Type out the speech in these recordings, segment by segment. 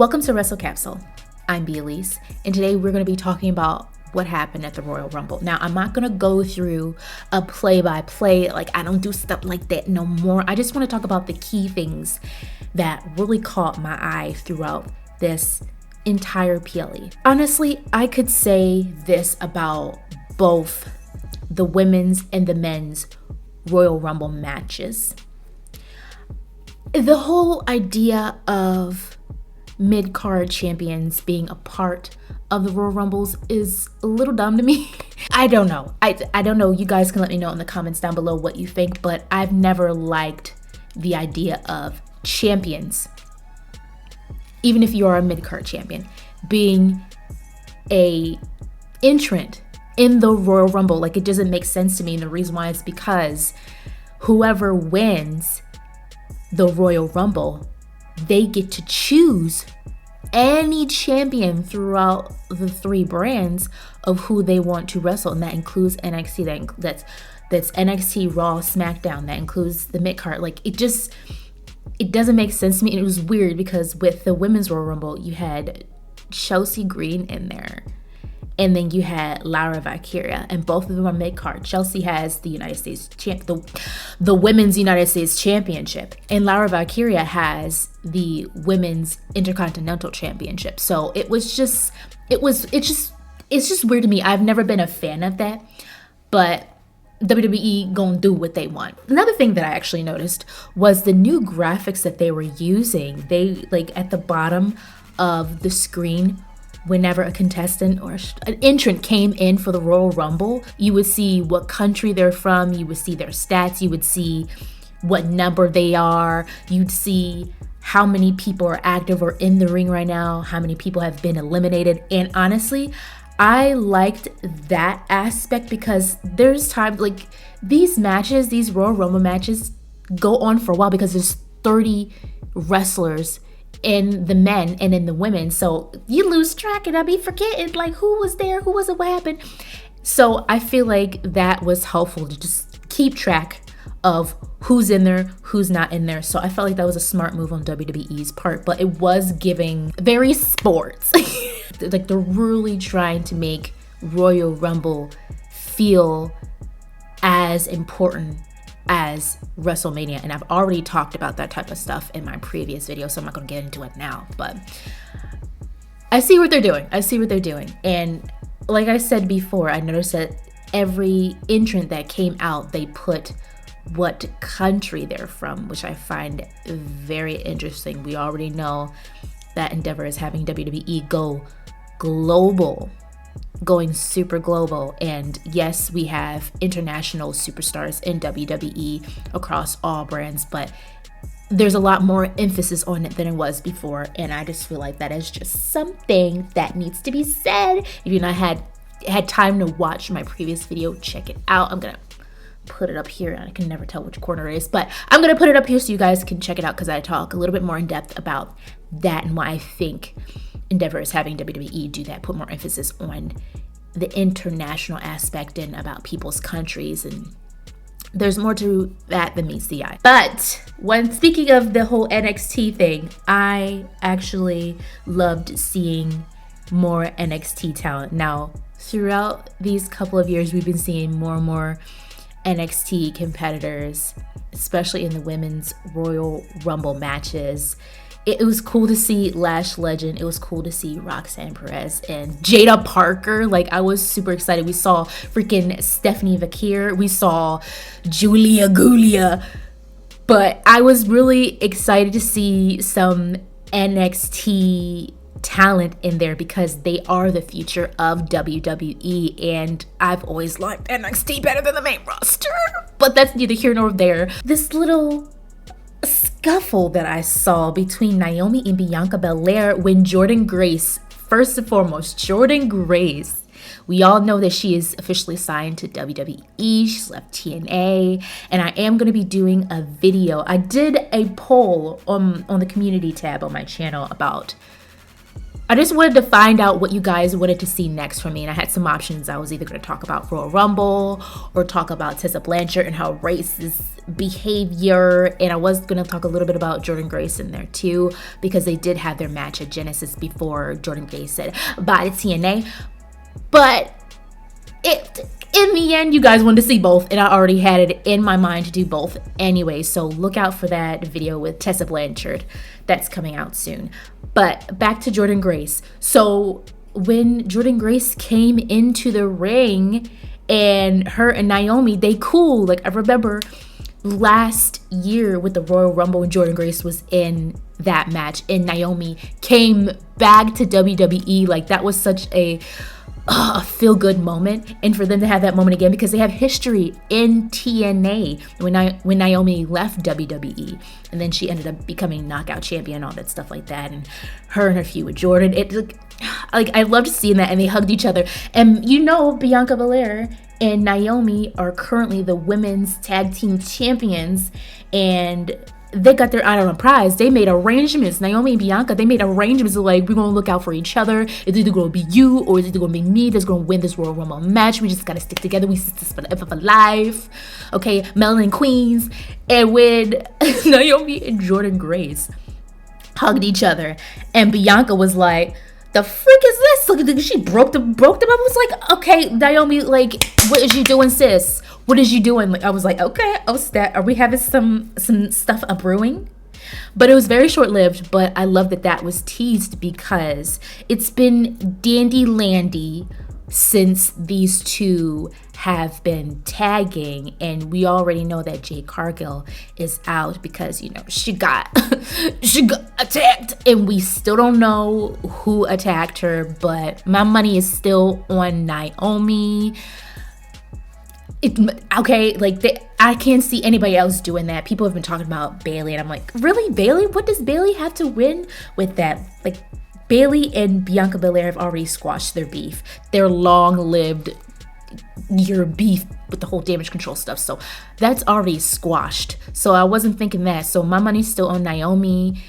Welcome to Wrestle Capsule. I'm Elise, and today we're going to be talking about what happened at the Royal Rumble. Now, I'm not going to go through a play-by-play, like I don't do stuff like that no more. I just want to talk about the key things that really caught my eye throughout this entire PLE. Honestly, I could say this about both the women's and the men's Royal Rumble matches. The whole idea of mid-card champions being a part of the Royal Rumbles is a little dumb to me. I don't know. I don't know. You guys can let me know in the comments down below what you think, but I've never liked the idea of champions, even if you are a mid-card champion, being a entrant in the Royal Rumble. Like, it doesn't make sense to me, and the reason why is because whoever wins the Royal Rumble, they get to choose any champion throughout the three brands of who they want to wrestle, and that includes NXT, that's NXT, Raw, SmackDown, that includes the mid-card. Like, it doesn't make sense to me, and it was weird because with the women's Royal Rumble, you had Chelsea Green in there, and then you had Laura Valkyria, and both of them are mid-card. Chelsea has the United States the Women's United States Championship, and Laura Valkyria has the Women's Intercontinental Championship. So it's just weird to me. I've never been a fan of that, but WWE gonna do what they want. Another thing that I actually noticed was the new graphics that they were using. They, like, at the bottom of the screen, whenever a contestant or an entrant came in for the Royal Rumble, you would see what country they're from, you would see their stats, you would see what number they are, you'd see how many people are active or in the ring right now, how many people have been eliminated. And honestly, I liked that aspect because there's times, like, these matches, these Royal Rumble matches go on for a while because there's 30 wrestlers in the men and in the women, so you lose track, and I be forgetting like who was there, who wasn't, what happened. So I feel like that was helpful to just keep track of who's in there, who's not in there. So I felt like that was a smart move on WWE's part, but it was giving very sports. Like, they're really trying to make Royal Rumble feel as important as WrestleMania, and I've already talked about that type of stuff in my previous video, so I'm not going to get into it now, but I see what they're doing. And like I said before, I noticed that every entrant that came out, they put what country they're from, which I find very interesting. We already know that Endeavor is having WWE go global, going super global, and yes, we have international superstars in WWE across all brands, but there's a lot more emphasis on it than it was before, and I just feel like that is just something that needs to be said. If you've not had time to watch my previous video, check it out. I'm gonna put it up here, and I can never tell which corner it is, but I'm gonna put it up here so you guys can check it out, because I talk a little bit more in depth about that and why I think Endeavor is having WWE do that, put more emphasis on the international aspect and about people's countries, and there's more to that than meets the eye. But when speaking of the whole NXT thing, I actually loved seeing more NXT talent. Now, throughout these couple of years, we've been seeing more and more NXT competitors, especially in the women's Royal Rumble matches. It was cool to see Lash Legend. It was cool to see Roxanne Perez and Jada Parker. Like, I was super excited. We saw freaking Stephanie Vakir. We saw Julia Gulia. But I was really excited to see some NXT talent in there because they are the future of WWE. And I've always liked NXT better than the main roster. But that's neither here nor there. This little scuffle that I saw between Naomi and Bianca Belair when Jordynne Grace, first and foremost, Jordynne Grace, we all know that she is officially signed to WWE. She's left TNA, and I am going to be doing a video. I did a poll on the community tab on my channel about I just wanted to find out what you guys wanted to see next from me, and I had some options. I was either going to talk about Royal Rumble or talk about Tessa Blanchard and how racist behavior, and I was going to talk a little bit about Jordynne Grace in there too, because they did have their match at Genesis before Jordynne Grace said bye to TNA. But in the end, you guys wanted to see both, and I already had it in my mind to do both anyway, so look out for that video with Tessa Blanchard that's coming out soon. But back to Jordynne Grace. So when Jordynne Grace came into the ring, and her and Naomi, they cool. Like, I remember last year with the Royal Rumble when Jordynne Grace was in that match and Naomi came back to WWE. Like, that was such a feel-good moment, and for them to have that moment again, because they have history in TNA when Naomi left WWE, and then she ended up becoming knockout champion, all that stuff like that, and her feud with Jordan. I loved seeing that, and they hugged each other. And you know, Bianca Belair and Naomi are currently the women's tag team champions, and they got their eye on a prize. They made arrangements. Naomi and Bianca, they made arrangements of, like, we're going to look out for each other. It's either going to be you or it's either going to be me that's going to win this Royal Rumble match. We just got to stick together. We sisters forever for life. Okay, Melanin Queens. And when Naomi and Jordynne Grace hugged each other, and Bianca was like, the frick is this? Look, she broke them up. I was like, okay, Naomi, like, what is you doing, sis? What is you doing? Like, I was like, okay, are we having some stuff brewing? But it was very short-lived, but I love that was teased, because it's been dandy-landy since these two have been tagging, and we already know that Jade Cargill is out because, you know, she got attacked, and we still don't know who attacked her, but my money is still on Naomi. I can't see anybody else doing that. People have been talking about Bayley, and I'm like, really, Bayley? What does Bayley have to win with that? Like, Bayley and Bianca Belair have already squashed their beef. Their long-lived year beef with the whole damage control stuff. So that's already squashed. So I wasn't thinking that. So my money's still on Naomi,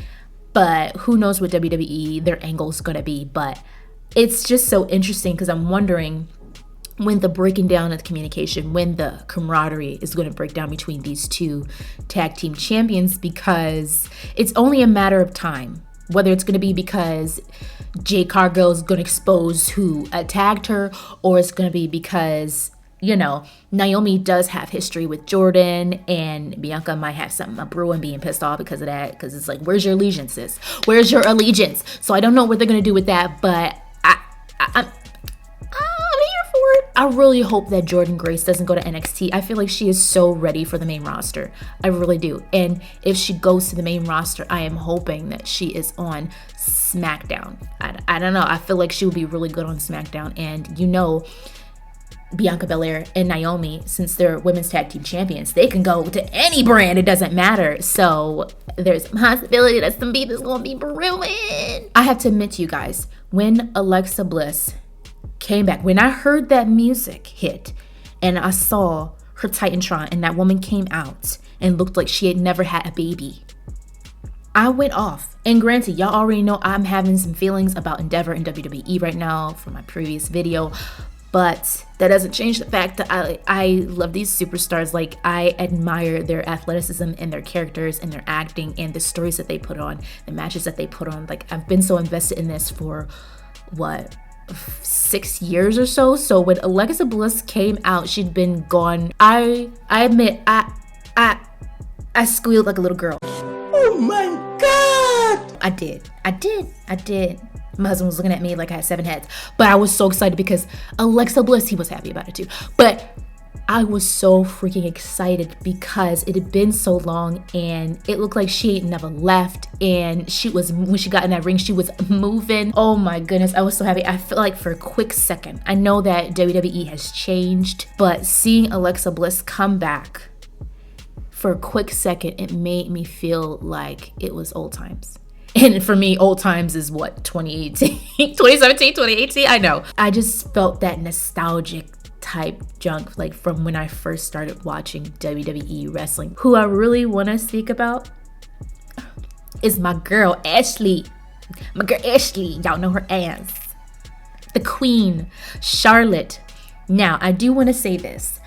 but who knows what WWE, their angle's gonna be. But it's just so interesting, because I'm wondering when the breaking down of the communication, when the camaraderie is going to break down between these two tag team champions, because it's only a matter of time. Whether it's going to be because Jade Cargill is going to expose who attacked her, or it's going to be because, you know, Naomi does have history with Jordan, and Bianca might have something brewing, being pissed off because of that, because it's like, where's your allegiance, sis? Where's your allegiance? So I don't know what they're going to do with that, but I'm here for it. I really hope that Jordynne Grace doesn't go to NXT. I feel like she is so ready for the main roster. I really do. And if she goes to the main roster, I am hoping that she is on SmackDown. I don't know. I feel like she would be really good on SmackDown. And you know, Bianca Belair and Naomi, since they're women's tag team champions, they can go to any brand. It doesn't matter. So there's a possibility that some beef is going to be brewing. I have to admit to you guys, when Alexa Bliss came back, when I heard that music hit and I saw her Titantron and that woman came out and looked like she had never had a baby, I went off. And granted, y'all already know I'm having some feelings about Endeavor and WWE right now from my previous video, but that doesn't change the fact that I love these superstars. Like, I admire their athleticism and their characters and their acting and the stories that they put on, the matches that they put on. Like, I've been so invested in this for what, 6 years or so. So when Alexa Bliss came out, she'd been gone. I admit, I squealed like a little girl. Oh my God! I did. My husband was looking at me like I had 7 heads, but I was so excited because Alexa Bliss, he was happy about it too. But I was so freaking excited because it had been so long, and it looked like she ain't never left, and she was, when she got in that ring, she was moving. Oh my goodness, I was so happy. I felt like for a quick second, I know that WWE has changed, but seeing Alexa Bliss come back for a quick second, it made me feel like it was old times. And for me, old times is what, 2018, 2017, 2018? I know. I just felt that nostalgic type junk, like from when I first started watching WWE wrestling. Who I really want to speak about is my girl, Ashley. My girl Ashley, y'all know her ass. The queen, Charlotte. Now, I do want to say this.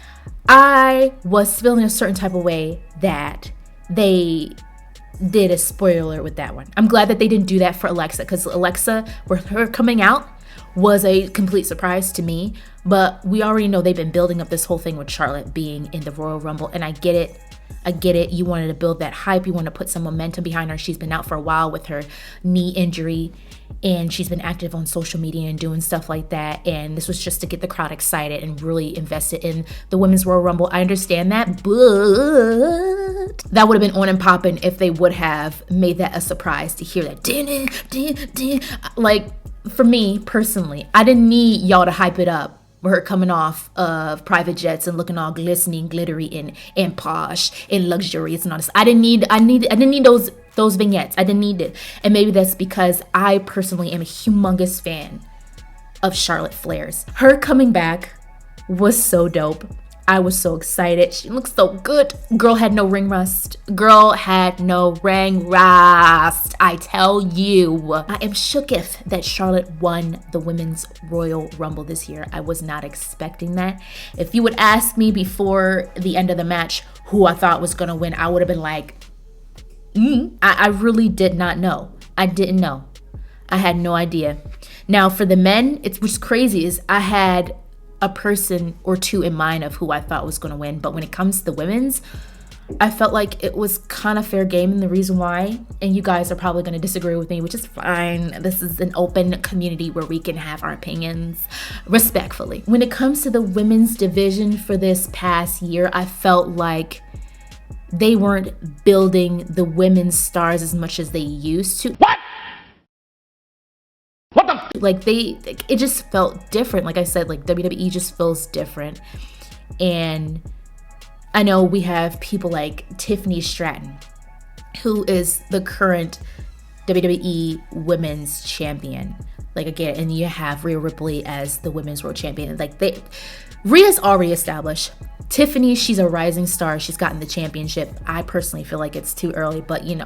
I was feeling a certain type of way that they did a spoiler with that one. I'm glad that they didn't do that for Alexa, because Alexa, with her coming out, was a complete surprise to me. But we already know they've been building up this whole thing with Charlotte being in the Royal Rumble, and I get it. You wanted to build that hype. You want to put some momentum behind her. She's been out for a while with her knee injury, and she's been active on social media and doing stuff like that. And this was just to get the crowd excited and really invested in the Women's Royal Rumble. I understand that, but that would have been on and popping if they would have made that a surprise to hear that. Like, for me personally, I didn't need y'all to hype it up. Her coming off of private jets and looking all glistening, glittery, and posh and luxurious and all this. I didn't need those vignettes. I didn't need it. And maybe that's because I personally am a humongous fan of Charlotte Flair's. Her coming back was so dope. I was so excited. She looks so good. Girl had no ring rust. I tell you. I am shooketh that Charlotte won the Women's Royal Rumble this year. I was not expecting that. If you would ask me before the end of the match who I thought was going to win, I would have been like, I really did not know. I didn't know. I had no idea. Now, for the men, what's crazy is I had a person or two in mind of who I thought was going to win. But when it comes to the women's, I felt like it was kind of fair game. And the reason why, and you guys are probably going to disagree with me, which is fine. This is an open community where we can have our opinions respectfully. When it comes to the women's division for this past year, I felt like they weren't building the women's stars as much as they used to. Like it just felt different. Like I said, like WWE just feels different. And I know we have people like Tiffany Stratton, who is the current WWE Women's Champion. Like again, and you have Rhea Ripley as the Women's World Champion. Like Rhea's already established. Tiffany, she's a rising star. She's gotten the championship. I personally feel like it's too early, but you know,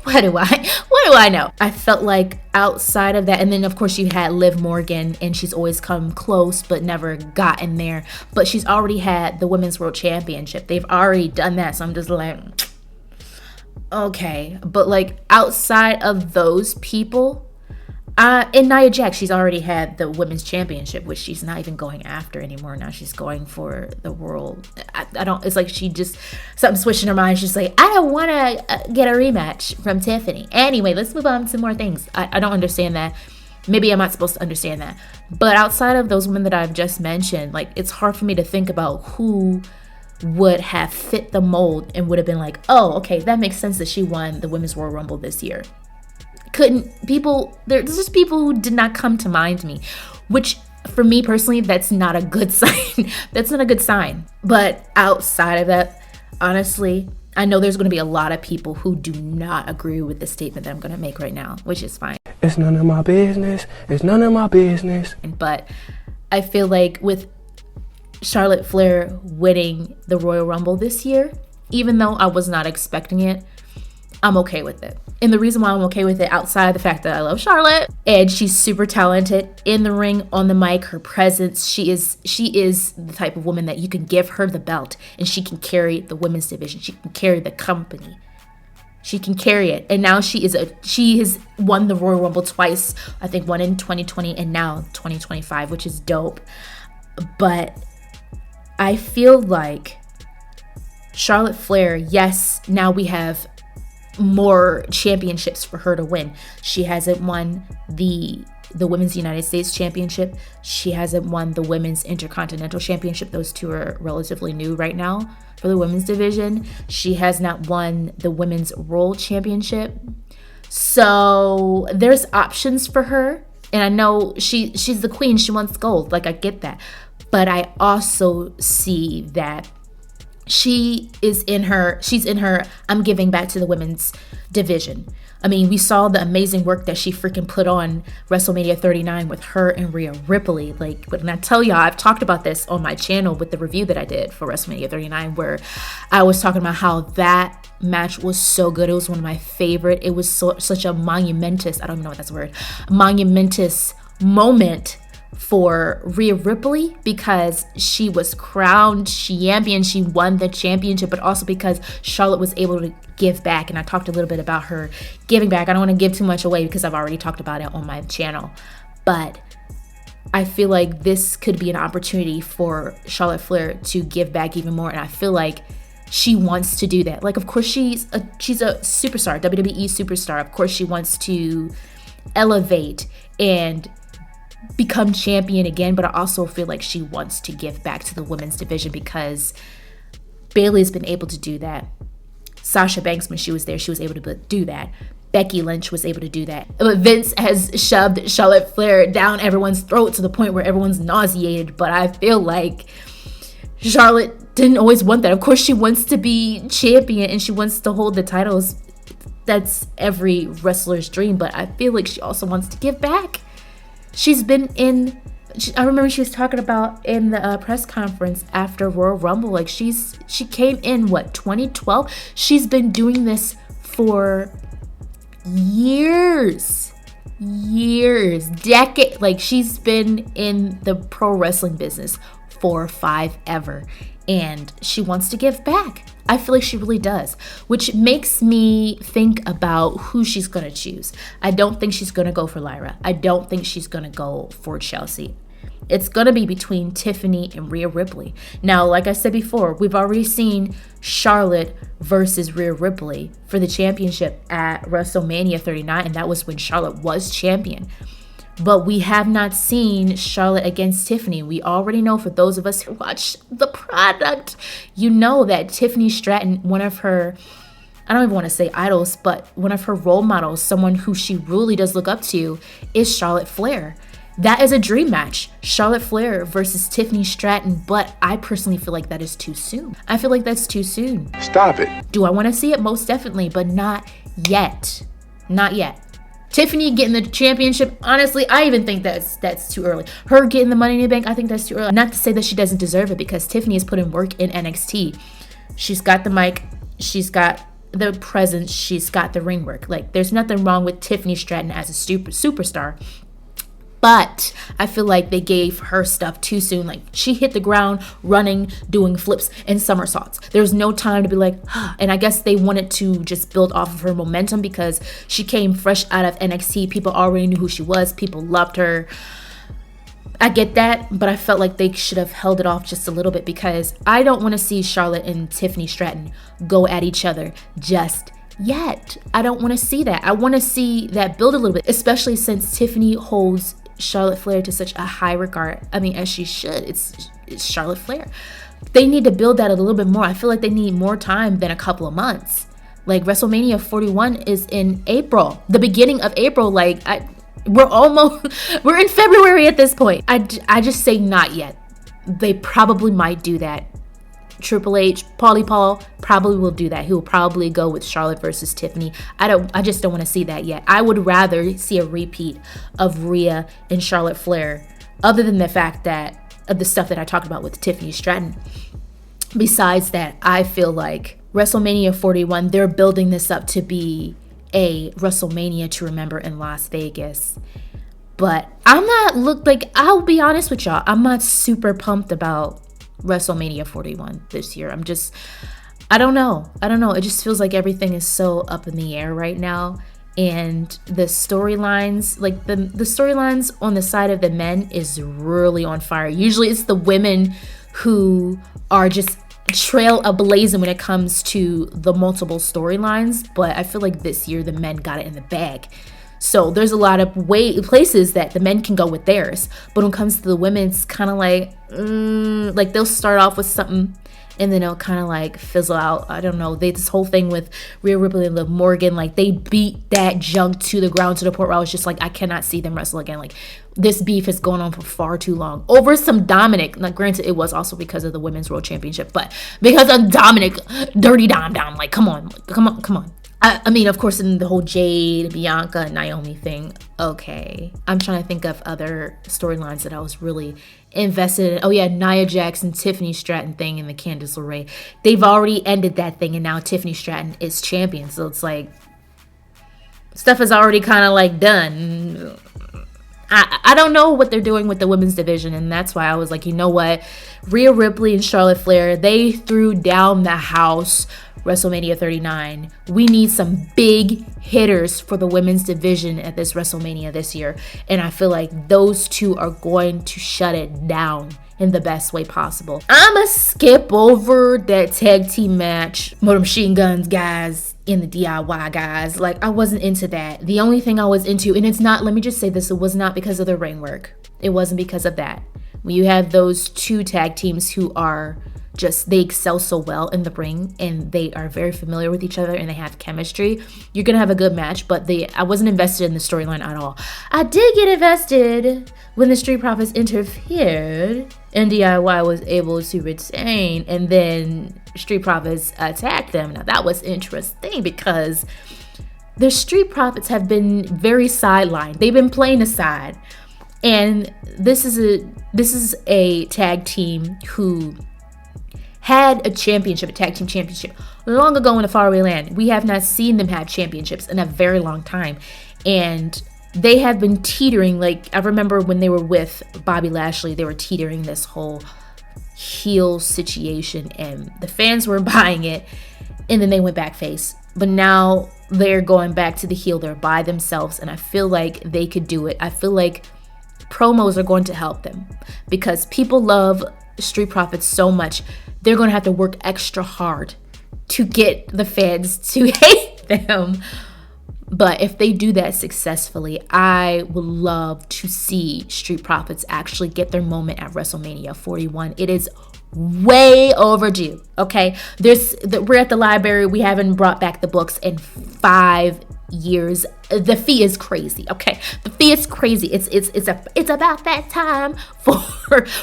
what do I know? I felt like outside of that, and then of course you had Liv Morgan, and she's always come close but never gotten there. But she's already had the Women's World Championship. They've already done that, so I'm just like, okay. But like outside of those people, and Nia Jax, she's already had the Women's Championship, which she's not even going after anymore. Now she's going for the world. I don't, it's like she just, something switched in her mind. She's like, I don't want to get a rematch from Tiffany. Anyway, let's move on to more things. I don't understand that. Maybe I'm not supposed to understand that. But outside of those women that I've just mentioned, like it's hard for me to think about who would have fit the mold and would have been like, oh, okay, that makes sense that she won the Women's Royal Rumble this year. There's just people who did not come to mind to me, which for me personally, that's not a good sign. That's not a good sign. But outside of that, honestly, I know there's going to be a lot of people who do not agree with the statement that I'm going to make right now, which is fine. It's none of my business. It's none of my business. But I feel like with Charlotte Flair winning the Royal Rumble this year, even though I was not expecting it, I'm okay with it. And the reason why I'm okay with it, outside of the fact that I love Charlotte and she's super talented in the ring, on the mic, her presence, she is the type of woman that you can give her the belt and she can carry the women's division. She can carry the company. She can carry it. And now she has won the Royal Rumble twice. I think one in 2020 and now 2025, which is dope. But I feel like Charlotte Flair, yes, now we have more championships for her to win. She hasn't won the Women's United States Championship. She hasn't won the Women's Intercontinental Championship. Those two are relatively new right now for the women's division. She has not won the Women's World Championship. So there's options for her. And I know she's the queen. She wants gold. Like, I get that. But I also see that she's in her I'm giving back to the women's division. I mean, we saw the amazing work that she freaking put on WrestleMania 39 with her and Rhea Ripley. Like, when I tell y'all, I've talked about this on my channel with the review that I did for WrestleMania 39, where I was talking about how that match was so good. It was one of my favorite. It was such a monumentous, I don't even know what that's a word, monumentous moment for Rhea Ripley, because she was crowned champion, she won the championship, but also because Charlotte was able to give back. And I talked a little bit about her giving back. I don't want to give too much away because I've already talked about it on my channel, but I feel like this could be an opportunity for Charlotte Flair to give back even more. And I feel like she wants to do that. Like, of course, she's a superstar, WWE superstar. Of course, she wants to elevate and become champion again, but I also feel like she wants to give back to the women's division, because Bayley's been able to do that. Sasha Banks, when she was there, she was able to do that. Becky Lynch was able to do that. But Vince has shoved Charlotte Flair down everyone's throat to the point where everyone's nauseated. But I feel like Charlotte didn't always want that. Of course, she wants to be champion and she wants to hold the titles. That's every wrestler's dream. But I feel like she also wants to give back. She's been I remember she was talking about in the press conference after Royal Rumble, like she came in 2012. She's been doing this for years, decade. Like, she's been in the pro wrestling business for forever, and she wants to give back. I feel like she really does, which makes me think about who she's going to choose. I don't think she's going to go for Lyra. I don't think she's going to go for Chelsea. It's going to be between Tiffany and Rhea Ripley. Now, like I said before, we've already seen Charlotte versus Rhea Ripley for the championship at WrestleMania 39, and that was when Charlotte was champion. But we have not seen Charlotte against Tiffany. We already know, for those of us who watch the product, you know that Tiffany Stratton, one of her, I don't even want to say idols, but one of her role models, someone who she really does look up to, is Charlotte Flair. That is a dream match, Charlotte Flair versus Tiffany Stratton, but I personally feel like that is too soon. I feel like that's too soon. Stop it. Do I want to see it? Most definitely, but not yet. Not yet. Tiffany getting the championship, honestly, I even think that's too early. Her getting the Money in the Bank, I think that's too early. Not to say that she doesn't deserve it, because Tiffany has put in work in NXT. She's got the mic, she's got the presence, she's got the ring work. Like, there's nothing wrong with Tiffany Stratton as a superstar. But I feel like they gave her stuff too soon. Like, she hit the ground running, doing flips and somersaults. There's no time to be like, and I guess they wanted to just build off of her momentum because she came fresh out of NXT. People already knew who she was. People loved her. I get that, but I felt like they should have held it off just a little bit, because I don't want to see Charlotte and Tiffany Stratton go at each other just yet. I don't want to see that. I want to see that build a little bit, especially since Tiffany holds Charlotte Flair to such a high regard. I mean, as she should. It's Charlotte Flair. They need to build that a little bit more. I feel like they need more time than a couple of months. Like, WrestleMania 41 is in April, the beginning of April. Like, we're in February at this point. I just say not yet. They probably might do that. Triple H, Paulie Paul probably will do that. He will probably go with Charlotte versus Tiffany. I just don't want to see that yet. I would rather see a repeat of Rhea and Charlotte Flair, other than the fact that of the stuff that I talked about with Tiffany Stratton. Besides that, I feel like WrestleMania 41, they're building this up to be a WrestleMania to remember in Las Vegas. But I'll be honest with y'all, I'm not super pumped about WrestleMania 41 this year. I don't know. It just feels like everything is so up in the air right now. And the storylines, like the storylines on the side of the men is really on fire. Usually it's the women who are just trail ablazing when it comes to the multiple storylines. But I feel like this year the men got it in the bag. So there's a lot of places that the men can go with theirs. But when it comes to the women, it's kind of like they'll start off with something and then it'll kind of like fizzle out. I don't know. This whole thing with Rhea Ripley and Liv Morgan, like they beat that junk to the ground to the point where I was just like, I cannot see them wrestle again. Like this beef is going on for far too long over some Dominic. Now, granted, it was also because of the Women's World Championship, but because of Dominic, Dirty Dom, like come on. I mean, of course, in the whole Jade, Bianca, and Naomi thing, okay. I'm trying to think of other storylines that I was really invested in. Oh, yeah, Nia Jax and Tiffany Stratton thing and the Candice LeRae. They've already ended that thing, and now Tiffany Stratton is champion. So it's like, stuff is already kind of like done. I don't know what they're doing with the women's division, and that's why I was like, you know what? Rhea Ripley and Charlotte Flair, they threw down the house WrestleMania 39. We need some big hitters for the women's division at this WrestleMania this year. And I feel like those two are going to shut it down in the best way possible. I'ma skip over that tag team match. Motor Machine Guns guys in the DIY guys. Like, I wasn't into that. The only thing I was into, and it's not, let me just say this, it was not because of the ring work. It wasn't because of that. When you have those two tag teams who are just, they excel so well in the ring and they are very familiar with each other and they have chemistry, you're gonna have a good match. But I wasn't invested in the storyline at all. I did get invested when the Street Profits interfered and DIY was able to retain, and then Street Profits attacked them. Now that was interesting because the Street Profits have been very sidelined. They've been playing aside, and this is a tag team who had a championship, a tag team championship, long ago in a faraway land. We have not seen them have championships in a very long time. And they have been teetering, like, I remember when they were with Bobby Lashley, they were teetering this whole heel situation, and the fans were buying it, and then they went back face. But now they're going back to the heel. They're by themselves, and I feel like they could do it. I feel like promos are going to help them because people love Street Profits so much. They're going to have to work extra hard to get the fans to hate them. But if they do that successfully, I would love to see Street Profits actually get their moment at WrestleMania 41. It is way overdue, okay? We're at the library. We haven't brought back the books in 5 years. The fee is crazy, okay? The fee is crazy. It's about that time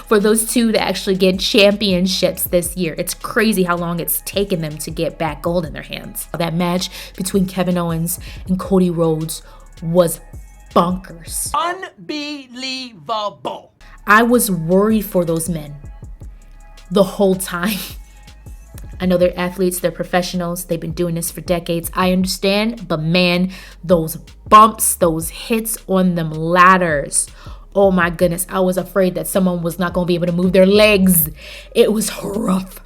for those two to actually get championships this year. It's crazy how long it's taken them to get back gold in their hands. That match between Kevin Owens and Cody Rhodes was bonkers. Unbelievable. I was worried for those men the whole time. I know they're athletes, they're professionals, they've been doing this for decades. I understand, but man, those bumps, those hits on them ladders, oh my goodness, I was afraid that someone was not going to be able to move their legs. It was rough.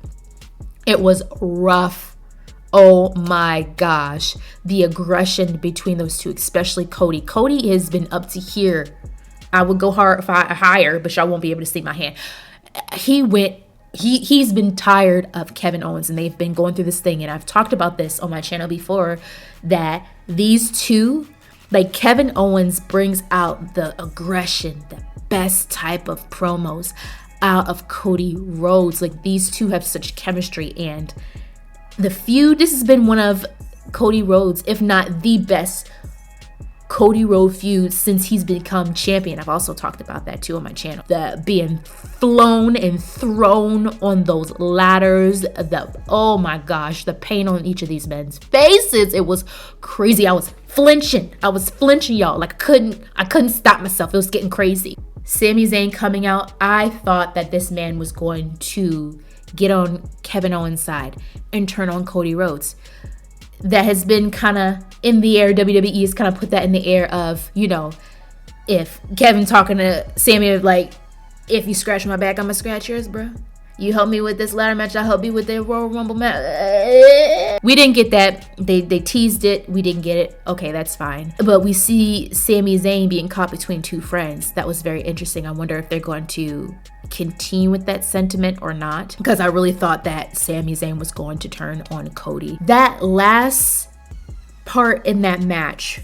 It was rough. Oh my gosh. The aggression between those two, especially Cody. Cody has been up to here. I would go higher, but y'all won't be able to see my hand. He's been tired of Kevin Owens, and they've been going through this thing, and I've talked about this on my channel before, that these two, like, Kevin Owens brings out the aggression, the best type of promos out of Cody Rhodes. Like, these two have such chemistry, and the feud, this has been one of Cody Rhodes, if not the best Cody Rhodes feud since he's become champion. I've also talked about that too on my channel. The being flown and thrown on those ladders. Oh my gosh, the pain on each of these men's faces. It was crazy. I was flinching, y'all. Like I couldn't stop myself. It was getting crazy. Sami Zayn coming out. I thought that this man was going to get on Kevin Owens' side and turn on Cody Rhodes. That has been kind of in the air. WWE has kind of put that in the air of, you know, if Kevin talking to Sami, like, if you scratch my back, I'm gonna scratch yours, bro. You help me with this ladder match, I'll help you with the Royal Rumble match. We didn't get that. They teased it. We didn't get it. Okay, that's fine. But we see Sami Zayn being caught between two friends. That was very interesting. I wonder if they're going to continue with that sentiment or not, because I really thought that Sami Zayn was going to turn on Cody. That last part in that match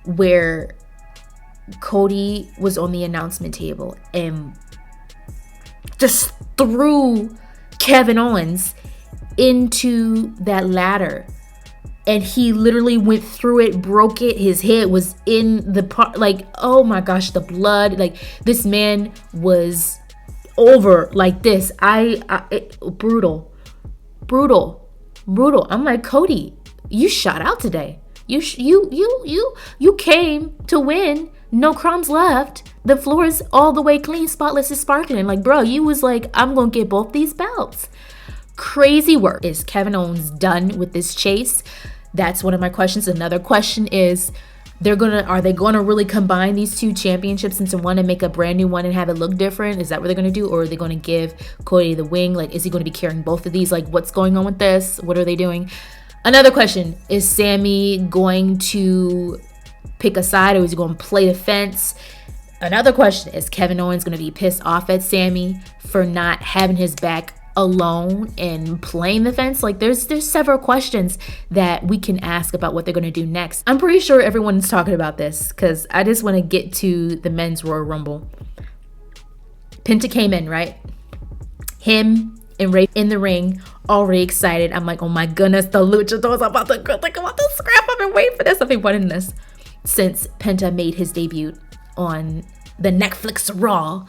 where Cody was on the announcement table and just threw Kevin Owens into that ladder, and he literally went through it, broke it, his head was in the part, like, oh my gosh, the blood, like, this man was over like this. Brutal. I'm like, Cody, you shot out today. You came to win. No crumbs left. The floor is all the way clean, spotless, and sparkling. Like, bro, you was like, I'm gonna get both these belts. Crazy work. Is Kevin Owens done with this chase? That's one of my questions. Another question is, are they gonna really combine these two championships into one and make a brand new one and have it look different? Is that what they're gonna do? Or are they gonna give Cody the wing? Like, is he gonna be carrying both of these? Like, what's going on with this? What are they doing? Another question, is Sammy going to pick a side, or is he going to play the fence? Another question, is Kevin Owens going to be pissed off at Sammy for not having his back alone and playing the fence? Like, there's several questions that we can ask about what they're going to do next. I'm pretty sure everyone's talking about this because I just want to get to the men's Royal Rumble. Penta came in, right? Him and Ray in the ring, already excited. I'm like, oh my goodness, the luchadors are about to scrap. I've been waiting for this. I've been wanting this since Penta made his debut on the Netflix Raw.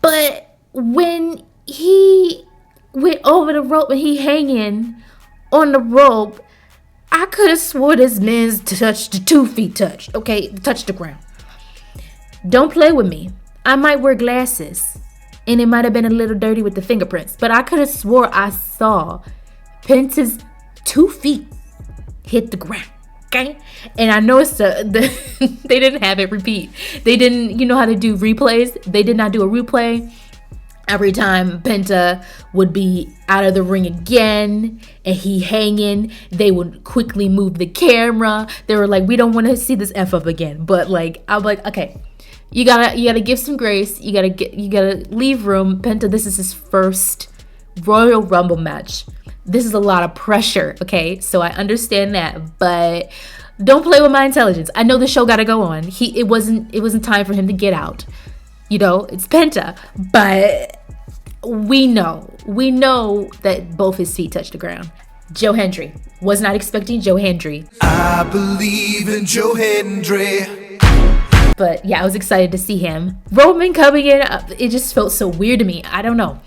But when he went over the rope and he hanging on the rope, I could have swore this man's touched the 2 feet touched. Okay, touched the ground. Don't play with me. I might wear glasses, and it might have been a little dirty with the fingerprints, but I could have swore I saw Penta's 2 feet hit the ground. Okay, and I know it's they didn't have it repeat. They didn't, you know how to do replays? They did not do a replay. Every time Penta would be out of the ring again and he hanging, they would quickly move the camera. They were like, we don't want to see this F up again. But like, I'm like, okay, you gotta give some grace. You gotta leave room. Penta, this is his first Royal Rumble match. This is a lot of pressure, okay? So I understand that, but don't play with my intelligence. I know the show gotta go on. It wasn't time for him to get out. You know, it's Penta, but we know that both his feet touched the ground. Joe Hendry. Was not expecting Joe Hendry. I believe in Joe Hendry. But yeah, I was excited to see him. Roman coming in, it just felt so weird to me. I don't know.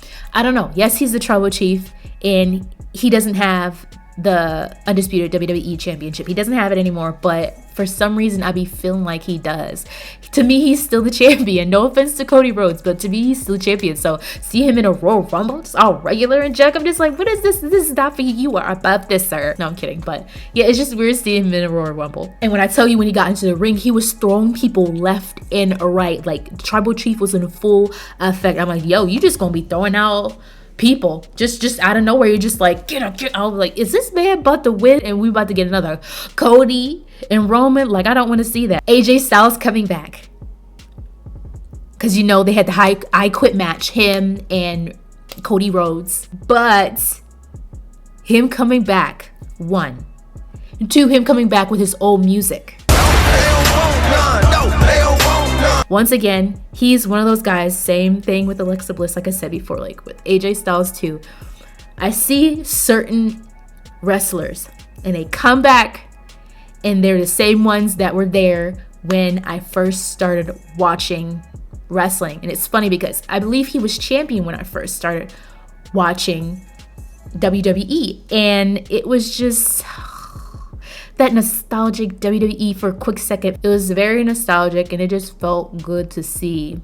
Yes, he's the tribal chief, and he doesn't have the Undisputed WWE Championship. He doesn't have it anymore, but for some reason, I be feeling like he does. To me, he's still the champion. No offense to Cody Rhodes, but to me, he's still the champion. So see him in a Royal Rumble, just all regular and junk. I'm just like, what is this? This is not for you. You are above this, sir. No, I'm kidding. But yeah, it's just weird seeing him in a Royal Rumble. And when I tell you, when he got into the ring, he was throwing people left and right. Like, Tribal Chief was in full effect. I'm like, yo, you just gonna be throwing out people just out of nowhere. You're just like, get up. I was like, is this man about to win and we about to get another Cody and Roman? Like, I don't want to see that. AJ Styles coming back, because you know they had the I Quit match, him and Cody Rhodes. But him coming back, 1, and 2, him coming back with his old music. Once again, he's one of those guys, same thing with Alexa Bliss, like I said before, like with AJ Styles too. I see certain wrestlers and they come back and they're the same ones that were there when I first started watching wrestling. And it's funny because I believe he was champion when I first started watching WWE, and it was just that nostalgic WWE for a quick second. It was very nostalgic, and it just felt good to see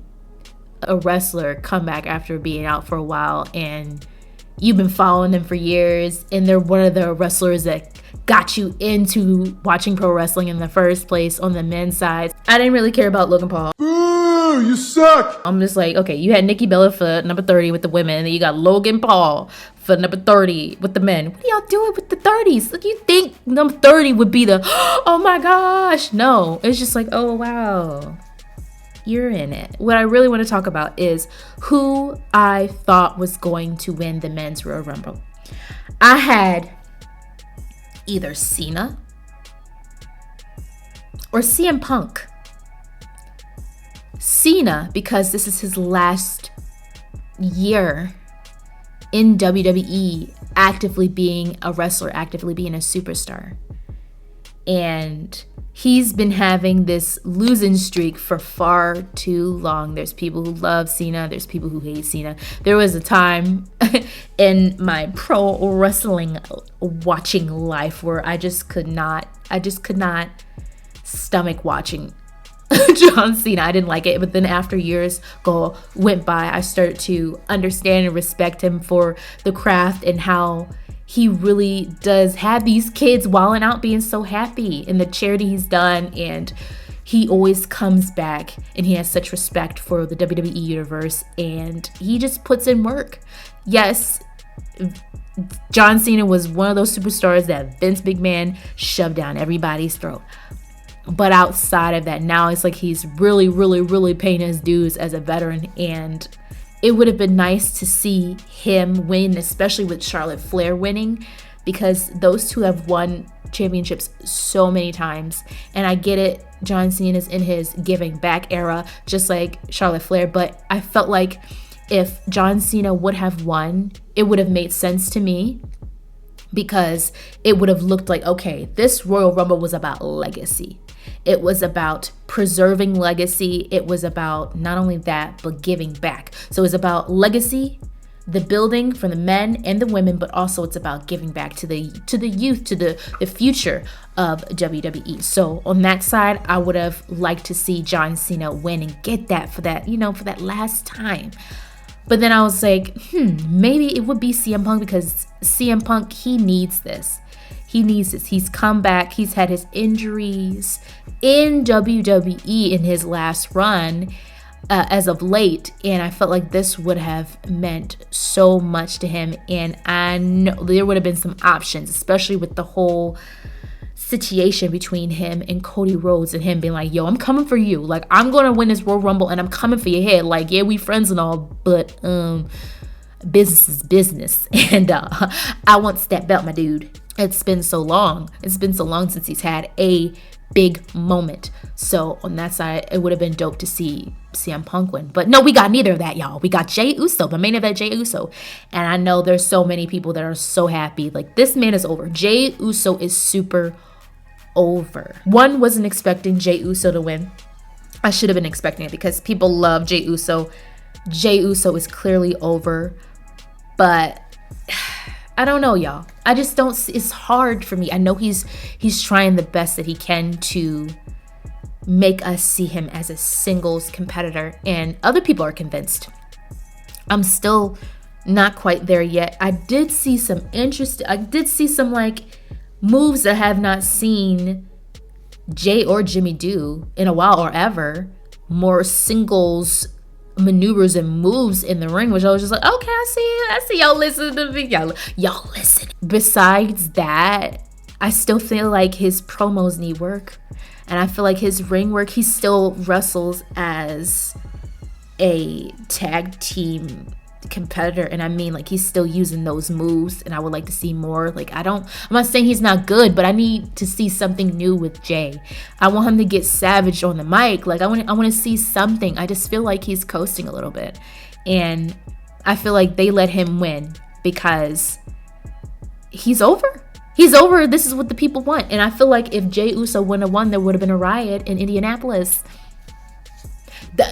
a wrestler come back after being out for a while, and you've been following them for years, and they're one of the wrestlers that got you into watching pro wrestling in the first place on the men's side. I didn't really care about Logan Paul. Boo, you suck. I'm just like, okay, you had Nikki Bella for number 30 with the women, and then you got Logan Paul for number 30 with the men. What are y'all doing with the 30s? Like, you think number 30 would be the, oh my gosh. No, it's just like, oh wow, you're in it. What I really want to talk about is who I thought was going to win the men's Royal Rumble. I had either Cena, or CM Punk. Cena, because this is his last year in WWE, actively being a wrestler, actively being a superstar. And he's been having this losing streak for far too long. There's people who love Cena. There's people who hate Cena. There was a time in my pro wrestling watching life where I just could not stomach watching John Cena. I didn't like it. But then after years went by, I started to understand and respect him for the craft and how he really does have these kids wilding out being so happy in the charity he's done, and he always comes back and he has such respect for the WWE universe and he just puts in work. Yes, John Cena was one of those superstars that Vince McMahon shoved down everybody's throat. But outside of that, now it's like he's really paying his dues as a veteran, and it would have been nice to see him win, especially with Charlotte Flair winning, because those two have won championships so many times. And I get it, John Cena is in his giving back era, just like Charlotte Flair, but I felt like if John Cena would have won, it would have made sense to me, because it would have looked like, okay, this Royal Rumble was about legacy. It was about preserving legacy. It was about not only that, but giving back. So it's about legacy, the building for the men and the women, but also it's about giving back to the youth, to the future of WWE. So on that side, I would have liked to see John Cena win and get that for that, for that last time. But then I was like, maybe it would be CM Punk, because CM Punk, he needs this. He needs this. He's come back. He's had his injuries in WWE in his last run as of late. And I felt like this would have meant so much to him. And I know there would have been some options, especially with the whole situation between him and Cody Rhodes, and him being like, yo, I'm coming for you. Like, I'm going to win this Royal Rumble and I'm coming for your head. Like, yeah, we friends and all, but business is business. And I want that belt, my dude. It's been so long. It's been so long since he's had a big moment. So on that side, it would have been dope to see CM Punk win. But no, we got neither of that, y'all. We got Jey Uso, the main event, Jey Uso. And I know there's so many people that are so happy. Like, this man is over. Jey Uso is super over. One, wasn't expecting Jey Uso to win. I should have been expecting it because people love Jey Uso. Jey Uso is clearly over. But I don't know, y'all. I just don't. It's hard for me. I know he's trying the best that he can to make us see him as a singles competitor, and other people are convinced. I'm still not quite there yet. I did see some like moves that I have not seen Jay or Jimmy do in a while or ever. More singles maneuvers and moves in the ring, which I was just like, okay, I see y'all listen to me. Y'all listen. Besides that, I still feel like his promos need work. And I feel like his ring work, he still wrestles as a tag team competitor, and I mean, like, he's still using those moves, and I would like to see more. Like, I'm not saying he's not good, but I need to see something new with Jay. I want him to get savage on the mic. Like, I want to see something. I just feel like he's coasting a little bit, and I feel like they let him win because he's over. He's over. This is what the people want, and I feel like if Jey Uso wouldn't have won, there would have been a riot in Indianapolis.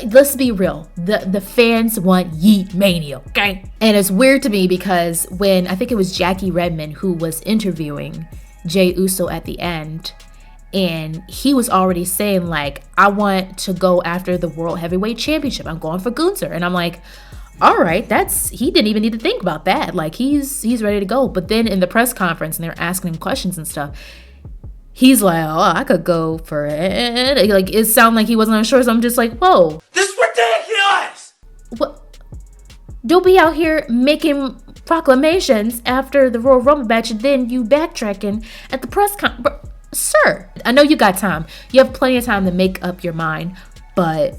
Let's be real. The fans want Yeet Mania, okay? And it's weird to me because when I think it was Jackie Redmond who was interviewing Jey Uso at the end, and he was already saying, like, I want to go after the World Heavyweight Championship. I'm going for Gunther. And I'm like, all right, he didn't even need to think about that. Like, he's ready to go. But then in the press conference, and they're asking him questions and stuff, he's like, oh, I could go for it. Like, it sounded like he wasn't unsure. So I'm just like, whoa. This is ridiculous! What? Don't be out here making proclamations after the Royal Rumble match and then you backtracking at the press conference. Sir, I know you got time. You have plenty of time to make up your mind. But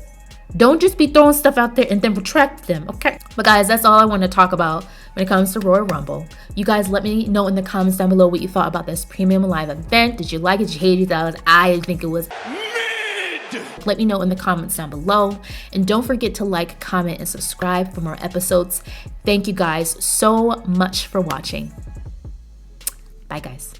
don't just be throwing stuff out there and then retract them, okay? But guys, that's all I want to talk about when it comes to Royal Rumble. You guys let me know in the comments down below what you thought about this premium live event. Did you like it? Did you hate it? I think it was Let me know in the comments down below. And don't forget to like, comment, and subscribe for more episodes. Thank you guys so much for watching. Bye, guys.